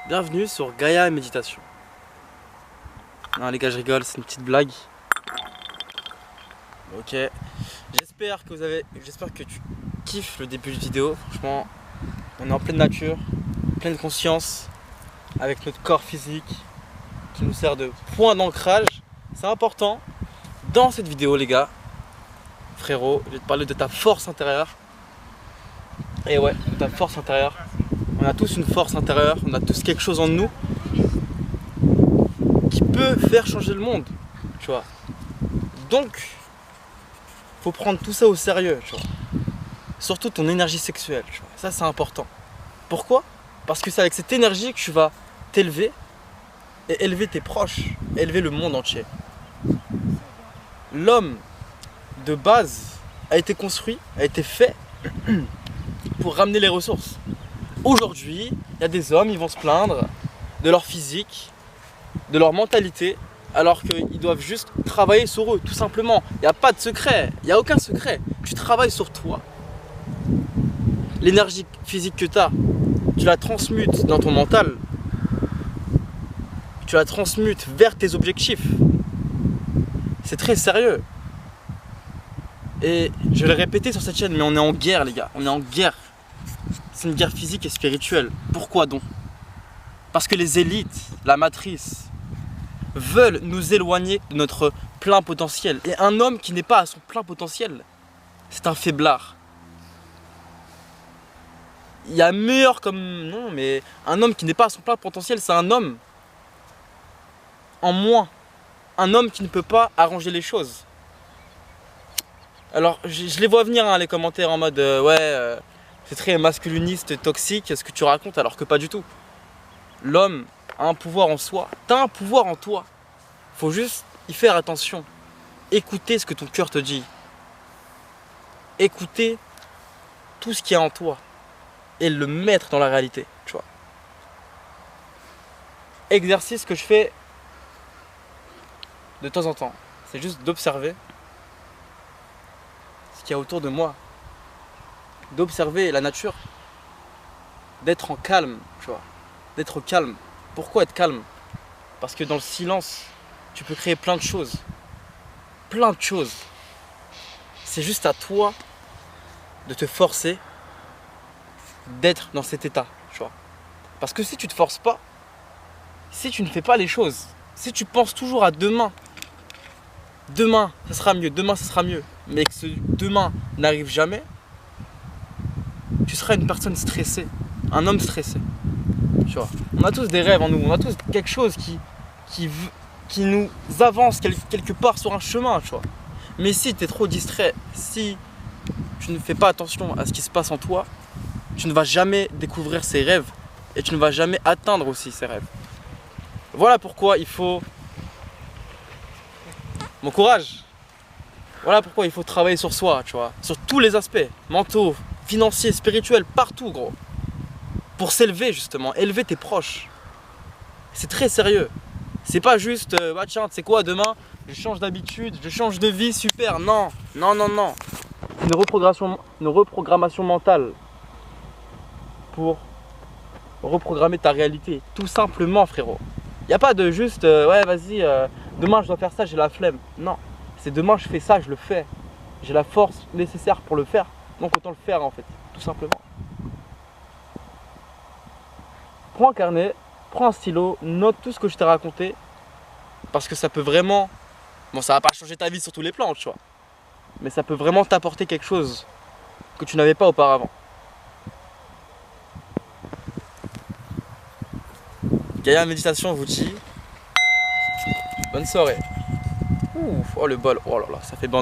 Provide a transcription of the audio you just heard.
Bienvenue sur Gaïa Méditation. Non les gars, je rigole, c'est une petite blague. Ok. J'espère que tu kiffes le début de vidéo. Franchement, on est en pleine nature, pleine conscience, avec notre corps physique qui nous sert de point d'ancrage. C'est important dans cette vidéo les gars. Frérot, je vais te parler de ta force intérieure. Et ouais, de ta force intérieure. On a tous une force intérieure, on a tous quelque chose en nous qui peut faire changer le monde, tu vois. Donc, faut prendre tout ça au sérieux, tu vois. Surtout ton énergie sexuelle, tu vois. Ça, c'est important. Pourquoi? Parce que c'est avec cette énergie que tu vas t'élever et élever tes proches, élever le monde entier. L'homme, de base, a été construit, a été fait pour ramener les ressources. Aujourd'hui, il y a des hommes, ils vont se plaindre de leur physique, de leur mentalité, alors qu'ils doivent juste travailler sur eux, tout simplement. Il n'y a pas de secret, il n'y a aucun secret. Tu travailles sur toi. L'énergie physique que tu la transmutes dans ton mental. Tu la transmutes vers tes objectifs. C'est très sérieux. Et je vais le répéter sur cette chaîne, mais on est en guerre les gars, on est en guerre. C'est une guerre physique et spirituelle. Pourquoi donc? Parce que les élites, la matrice, veulent nous éloigner de notre plein potentiel. Et un homme qui n'est pas à son plein potentiel, c'est un faiblard. Il y a meilleur comme... Non, mais un homme qui n'est pas à son plein potentiel, c'est un homme en moins. Un homme qui ne peut pas arranger les choses. Alors, je les vois venir, hein, les commentaires en mode c'est très masculiniste, toxique, ce que tu racontes, alors que pas du tout. L'homme a un pouvoir en soi. T'as un pouvoir en toi. Faut juste y faire attention. Écouter ce que ton cœur te dit. Écouter tout ce qu'il y a en toi et le mettre dans la réalité, tu vois. Exercice que je fais de temps en temps, c'est juste d'observer ce qu'il y a autour de moi. D'observer la nature, d'être en calme, tu vois, d'être calme. Pourquoi être calme? Parce que dans le silence, tu peux créer plein de choses. Plein de choses. C'est juste à toi de te forcer d'être dans cet état, tu vois. Parce que si tu te forces pas, si tu ne fais pas les choses, si tu penses toujours à demain, demain ça sera mieux, demain ça sera mieux, mais que ce demain n'arrive jamais, tu seras une personne stressée, un homme stressé. Tu vois. On a tous des rêves en nous, on a tous quelque chose qui nous avance quelque part sur un chemin, tu vois. Mais si tu es trop distrait, si tu ne fais pas attention à ce qui se passe en toi, tu ne vas jamais découvrir ces rêves et tu ne vas jamais atteindre aussi ces rêves. Voilà pourquoi il faut... Mon courage. Voilà pourquoi il faut travailler sur soi, tu vois, sur tous les aspects, mentaux, financiers, spirituels, partout gros. Pour s'élever justement, élever tes proches. C'est très sérieux. C'est pas juste, bah tiens, tu sais quoi, demain, je change d'habitude, je change de vie, super. Non, non, non, non. Une reprogrammation mentale pour reprogrammer ta réalité. Tout simplement frérot. Il n'y a pas de juste, ouais vas-y, demain je dois faire ça, j'ai la flemme. Non, c'est demain je fais ça, je le fais. J'ai la force nécessaire pour le faire. Donc autant le faire en fait, tout simplement. Prends un carnet, prends un stylo, note tout ce que je t'ai raconté. Parce que ça peut vraiment... Bon, ça va pas changer ta vie sur tous les plans, tu vois. Mais ça peut vraiment t'apporter quelque chose que tu n'avais pas auparavant. Gaïa Méditation vous dit bonne soirée. Ouf, oh le bol, oh là là, ça fait bander.